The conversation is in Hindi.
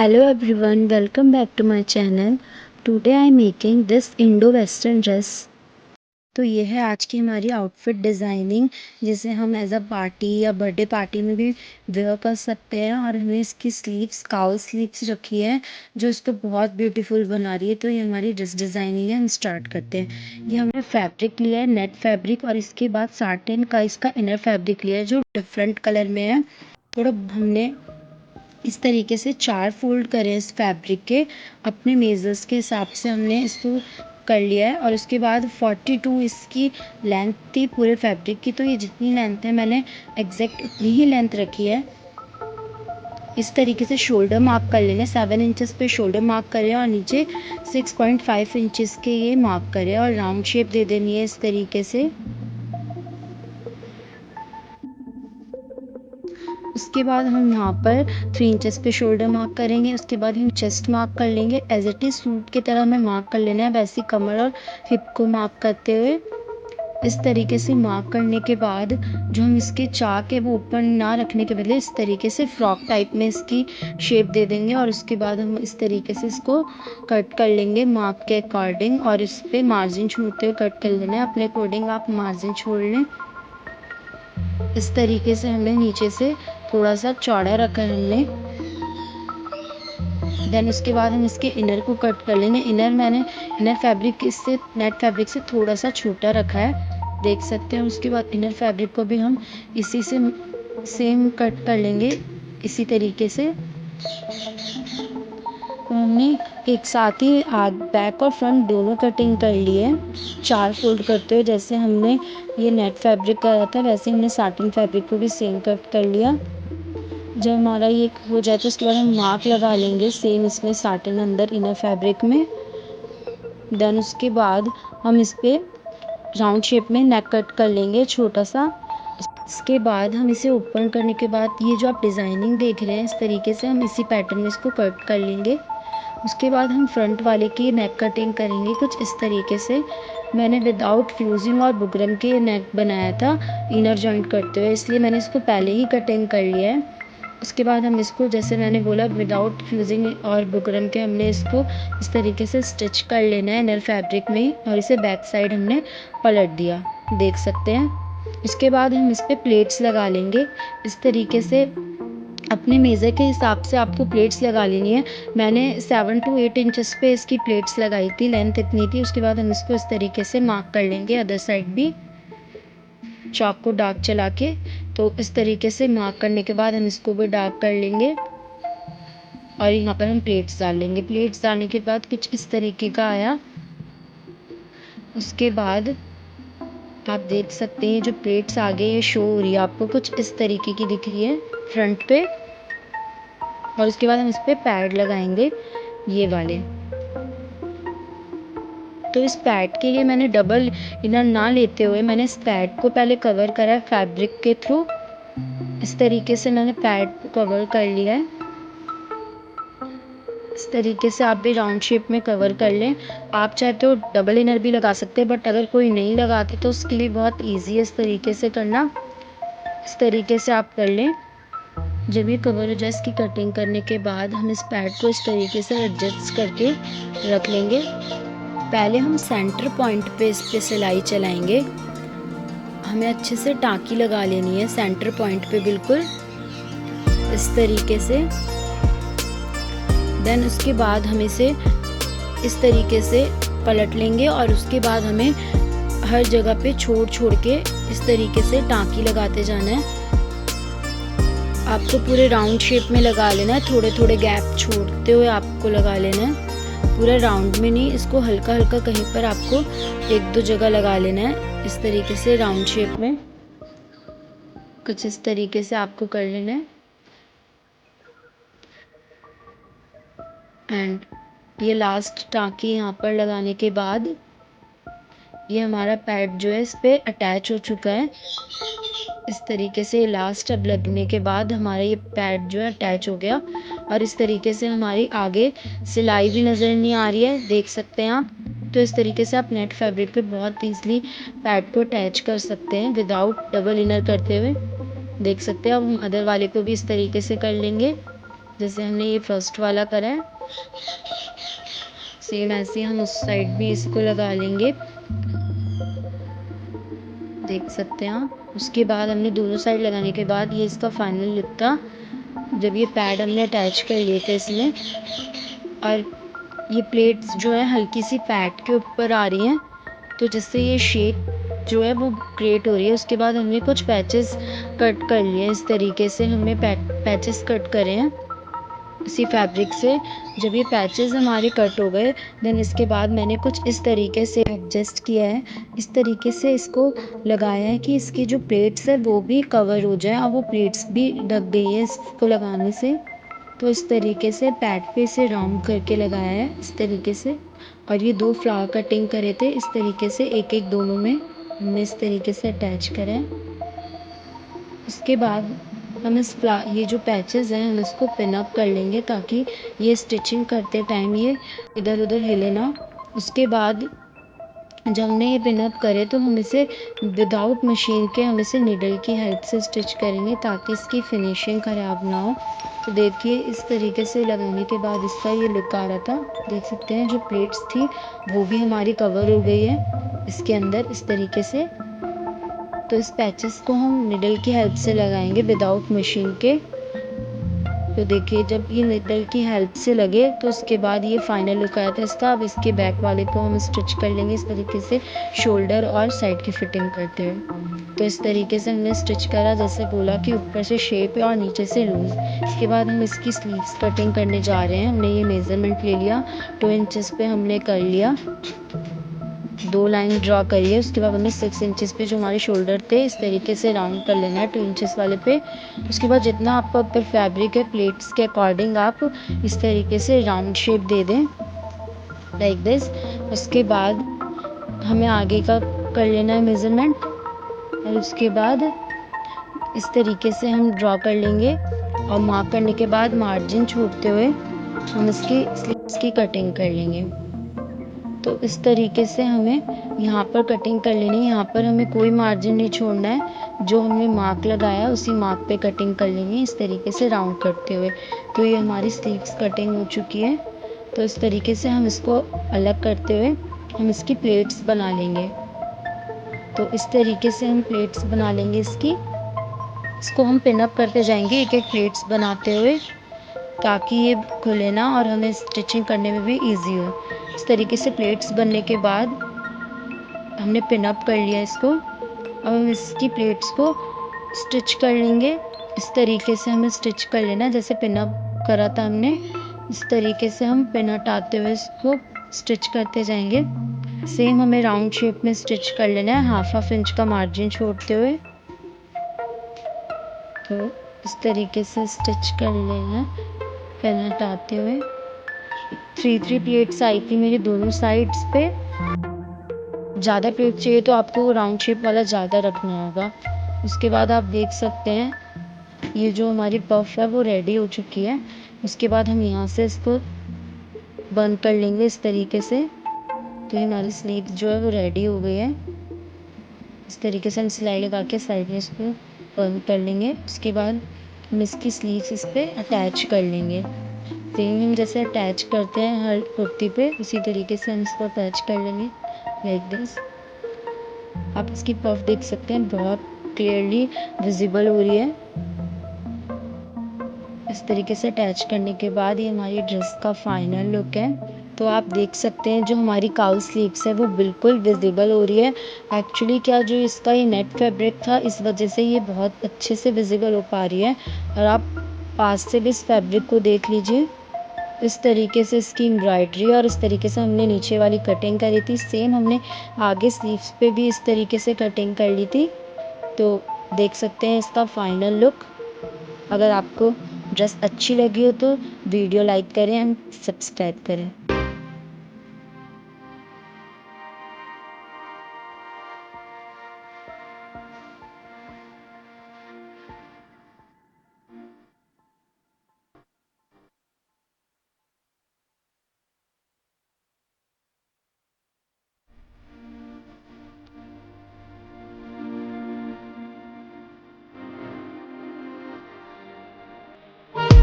Hello everyone, welcome back to my channel. Today I am making this Indo-Western dress. तो ये है आज की हमारी आउटफिट डिज़ाइनिंग, जिसे हम एज अ पार्टी या बर्थडे पार्टी में भी वेयर कर सकते हैं। और हमने इसकी स्लीव्स काउ स्लीव्स रखी है जो इसको बहुत ब्यूटीफुल बना रही है। तो ये हमारी ड्रेस डिज़ाइनिंग है। हम स्टार्ट करते हैं। ये हमने फैब्रिक लिया है, नेट फैब्रिक, और इसके बाद साटिन का इसका इनर फैब्रिक लिया है जो डिफरेंट कलर में है। थोड़ा हमने इस तरीके से 4 फोल्ड करें इस फैब्रिक के। अपने मेजर्स के हिसाब से हमने इसको कर लिया है। और उसके बाद 42 इसकी लेंथ थी पूरे फैब्रिक की। तो ये जितनी लेंथ है मैंने एग्जैक्ट उतनी ही लेंथ रखी है। इस तरीके से शोल्डर मार्क कर लेंगे। 7 इंचेस पे शोल्डर मार्क करें और नीचे 6.5 इंचेस के ये मार्क करें और राउंड शेप दे देनी है इस तरीके से। उसके बाद हम यहाँ पर 3 इंचेस पे शोल्डर मार्क करेंगे। उसके बाद हम चेस्ट मार्क कर लेंगे। एज इट इज़ सूट की तरह हमें मार्क कर लेना है, वैसे कमर और हिप को मार्क करते हुए। इस तरीके से मार्क करने के बाद जो हम इसके चाक है वो ऊपर ना रखने के बदले इस तरीके से फ्रॉक टाइप में इसकी शेप दे देंगे। और उसके बाद हम इस तरीके से इसको कट कर लेंगे मार्क के अकॉर्डिंग। और इस पर मार्जिन छोड़ते हुए कट कर लेना है। अपने अकॉर्डिंग आप मार्जिन छोड़ लें। इस तरीके से हमने नीचे से थोड़ा सा चौड़ा रखा है हमने। देन उसके बाद हम इसके इनर को कट कर लेंगे। इनर फैब्रिक इससे नेट फैब्रिक से थोड़ा सा छोटा रखा है, देख सकते हैं। उसके बाद इनर फैब्रिक को भी हम इसी से सेम कट कर लेंगे इसी तरीके से। तो हमने एक साथ ही बैक और फ्रंट दोनों कटिंग कर ली है 4 फोल्ड करते हुए। जैसे हमने ये नेट फैब्रिक करा था वैसे हमने साटिन फैब्रिक को भी सेम कट कर लिया। जब हमारा ये हो जाए तो उसके बाद हम मार्क लगा लेंगे सेम इसमें साटिन अंदर इनर फैब्रिक में। देन उसके बाद हम इस पे राउंड शेप में नेक कट कर लेंगे छोटा सा। इसके बाद हम इसे ओपन करने के बाद ये जो आप डिज़ाइनिंग देख रहे हैं इस तरीके से हम इसी पैटर्न में इसको कट कर लेंगे। उसके बाद हम फ्रंट वाले की नेक कटिंग करेंगे कुछ इस तरीके से। मैंने विदाउट फ्यूजिंग और बुकरम के नेक बनाया था इनर जॉइंट करते हुए, इसलिए मैंने इसको पहले ही कटिंग कर लिया है। उसके बाद हम इसको जैसे मैंने बोला विदाउट फ्यूजिंग और बुकरम के हमने इसको इस तरीके से स्टिच कर लेना है इनर फैब्रिक में। और इसे बैक साइड हमने पलट दिया, देख सकते हैं। इसके बाद हम इस पर प्लेट्स लगा लेंगे इस तरीके से। अपने मेज़र के हिसाब से आपको प्लेट्स लगा लेनी है। मैंने 7 to 8 इंचेस पे इसकी प्लेट्स लगाई थी, लेंथ इतनी थी। उसके बाद हम इसको इस तरीके से मार्क कर लेंगे अदर साइड भी चॉक को डार्क चला के। तो इस तरीके से मार्क करने के बाद हम इसको भी डार्क कर लेंगे और यहाँ पर हम प्लेट्स डाल लेंगे। प्लेट्स डालने के बाद कुछ इस तरीके का आया। उसके बाद आप देख सकते हैं जो प्लेट्स आगे ये शो हो रही है आपको कुछ इस तरीके की दिख रही है फ्रंट पे। और उसके बाद हम इस पर पैड लगाएंगे ये वाले। तो इस पैड के लिए मैंने डबल इनर ना लेते हुए मैंने इस पैड को पहले कवर करा है फैब्रिक के थ्रू। इस तरीके से मैंने पैड को कवर कर लिया है। इस तरीके से आप भी राउंड शेप में कवर कर लें। आप चाहे तो डबल इनर भी लगा सकते हैं, बट अगर कोई नहीं लगाते तो उसके लिए बहुत इजी है इस तरीके से करना। इस तरीके से आप कर लें। जब ये कवर हो जाए इसकी कटिंग करने के बाद हम इस पैड को इस तरीके से एडजस्ट करके रख लेंगे। पहले हम सेंटर पॉइंट पे इस पे सिलाई चलाएंगे। हमें अच्छे से टाँकी लगा लेनी है सेंटर पॉइंट पे बिल्कुल इस तरीके से। देन उसके बाद हम इसे इस तरीके से पलट लेंगे और उसके बाद हमें हर जगह पे छोड़ छोड़ के इस तरीके से टाँकी लगाते जाना है। आपको पूरे राउंड शेप में लगा लेना है, थोड़े थोड़े गैप छोड़ते हुए आपको लगा लेना है। पूरा राउंड में नहीं, इसको हल्का हल्का कहीं पर आपको 1-2 जगह लगा लेना है इस तरीके से राउंड शेप में। कुछ इस तरीके से आपको कर लेना है। एंड ये लास्ट टाँकी यहाँ पर लगाने के बाद ये हमारा पैड जो है इस पर अटैच हो चुका है। इस तरीके से लास्ट अब लगने के बाद हमारा ये पैड जो है अटैच हो गया। और इस तरीके से हमारी आगे सिलाई भी नज़र नहीं आ रही है, देख सकते हैं आप। तो इस तरीके से आप नेट फैब्रिक पे बहुत ईजिली पैड को अटैच कर सकते हैं विदाउट डबल इनर करते हुए, देख सकते हैं। अब हम अदर वाले को भी इस तरीके से कर लेंगे जैसे हमने ये फर्स्ट वाला करा है सेम ऐसे ही हम उस साइड भी इसको लगा लेंगे, देख सकते हैं आप। उसके बाद हमने दोनों साइड लगाने के बाद ये इसका फाइनल लुक था। जब ये पैड हमने अटैच कर लिए थे इसमें, और ये प्लेट्स जो है हल्की सी पैड के ऊपर आ रही हैं, तो जिससे ये शेप जो है वो क्रिएट हो रही है। उसके बाद हमने कुछ पैचेस कट कर लिए, इस तरीके से हमने पैचेस कट करे हैं इसी फैब्रिक से। जब ये पैचेस हमारे कट हो गए, देन इसके बाद मैंने कुछ इस तरीके से एडजस्ट किया है, इस तरीके से इसको लगाया है कि इसकी जो प्लेट्स है वो भी कवर हो जाए, और वो प्लेट्स भी ढक गई है इसको लगाने से। तो इस तरीके से पैड पे इसे राउंड करके लगाया है इस तरीके से। और ये 2 फ्लावर कटिंग करे थे इस तरीके से, एक एक दोनों में हमने इस तरीके से अटैच करा है। उसके बाद हम ये जो पैचेस हैं हम इसको पिन अप कर लेंगे, ताकि ये स्टिचिंग करते टाइम ये इधर उधर हिले ना। उसके बाद जब हमने ये पिन अप करे तो हम इसे विदाउट मशीन के हम इसे नीडल की हेल्प से स्टिच करेंगे, ताकि इसकी फिनिशिंग ख़राब ना हो। तो देखिए इस तरीके से लगाने के बाद इसका ये लुक आ रहा था। देख सकते हैं जो प्लेट्स थी वो भी हमारी कवर हो गई है इसके अंदर इस तरीके से। तो इस पैचेस को हम निडल की हेल्प से लगाएंगे विदाउट मशीन के। तो देखिए जब ये निडल की हेल्प से लगे तो उसके बाद ये फाइनल लुक आया था इसका। अब इसके बैक वाले को हम स्टिच कर लेंगे इस तरीके से, शोल्डर और साइड की फिटिंग करते हुए। तो इस तरीके से हमने स्टिच करा, जैसे बोला कि ऊपर से शेप है और नीचे से लूज़। इसके बाद हम इसकी स्लीव्स कटिंग करने जा रहे हैं। हमने ये मेज़रमेंट ले लिया, 2 इंचेस पे हमने कर लिया, 2 लाइन ड्रॉ करिए। उसके बाद हमें 6 इंचेस पे जो हमारे शोल्डर थे इस तरीके से राउंड कर लेना है 2 इंचेस वाले पे। उसके बाद जितना आपका ऊपर फैब्रिक है प्लेट्स के अकॉर्डिंग आप इस तरीके से राउंड शेप दे दें लाइक दिस। उसके बाद हमें आगे का कर लेना है मेज़रमेंट, और उसके बाद इस तरीके से हम ड्रॉ कर लेंगे, और मार्क करने के बाद मार्जिन छोड़ते हुए हम इसकी स्लीव्स की कटिंग कर लेंगे। तो इस तरीके से हमें यहाँ पर कटिंग कर लेनी है। यहाँ पर हमें कोई मार्जिन नहीं छोड़ना है, जो हमने मार्क लगाया उसी मार्क पे कटिंग कर लेंगे इस तरीके से राउंड करते हुए। तो ये हमारी स्लीव्स कटिंग हो चुकी है। तो इस तरीके से हम इसको अलग करते हुए हम इसकी प्लेट्स बना लेंगे। तो इस तरीके से हम प्लेट्स बना लेंगे इसको हम पिन अप करते जाएंगे एक एक प्लेट्स बनाते हुए, ताकि ये खुले ना और हमें स्टिचिंग करने में भी इजी हो। इस तरीके से प्लेट्स बनने के बाद हमने पिन अप कर लिया इसको। अब हम इसकी प्लेट्स को स्टिच कर लेंगे। इस तरीके से हमें स्टिच कर लेना, जैसे पिन अप करा था हमने इस तरीके से हम पिन हटाते हुए इसको स्टिच करते जाएंगे। सेम हमें राउंड शेप में स्टिच कर लेना है, हाफ इंच का मार्जिन छोड़ते हुए। तो इस तरीके से स्टिच कर लेना है पिन हटाते हुए। 3 प्लेट्स आई थी मेरी दोनों साइड्स पे। ज़्यादा प्लेट चाहिए तो आपको राउंड शेप वाला ज़्यादा रखना होगा। उसके बाद आप देख सकते हैं ये जो हमारी पफ है वो रेडी हो चुकी है। उसके बाद हम यहाँ से इसको बंद कर लेंगे इस तरीके से। तो ये हमारी स्लीव जो है वो रेडी हो गई है। इस तरीके से हम सिलाई लगा के साइड में इसको बंद कर लेंगे। उसके बाद हम इसकी स्लीव्स इस पर अटैच कर लेंगे। सेम हम जैसे अटैच करते हैं हर कुर्ती पे उसी तरीके से हम इसको अटैच कर लेंगे लाइक दिस। आप इसकी पफ देख सकते हैं बहुत क्लियरली विजिबल हो रही है। इस तरीके से अटैच करने के बाद ये हमारी ड्रेस का फाइनल लुक है। तो आप देख सकते हैं जो हमारी काउ स्लीव्स है वो बिल्कुल विजिबल हो रही है। एक्चुअली क्या जो इसका ये नेट फैब्रिक था इस वजह से ये बहुत अच्छे से विजिबल हो पा रही है। और आप पास से भी इस फैब्रिक को देख लीजिए, इस तरीके से इसकी एम्ब्रॉयडरी और इस तरीके से हमने नीचे वाली कटिंग करी थी। सेम हमने आगे स्लीव्स पे भी इस तरीके से कटिंग कर ली थी। तो देख सकते हैं इसका फाइनल लुक। अगर आपको ड्रेस अच्छी लगी हो तो वीडियो लाइक करें एंड सब्सक्राइब करें।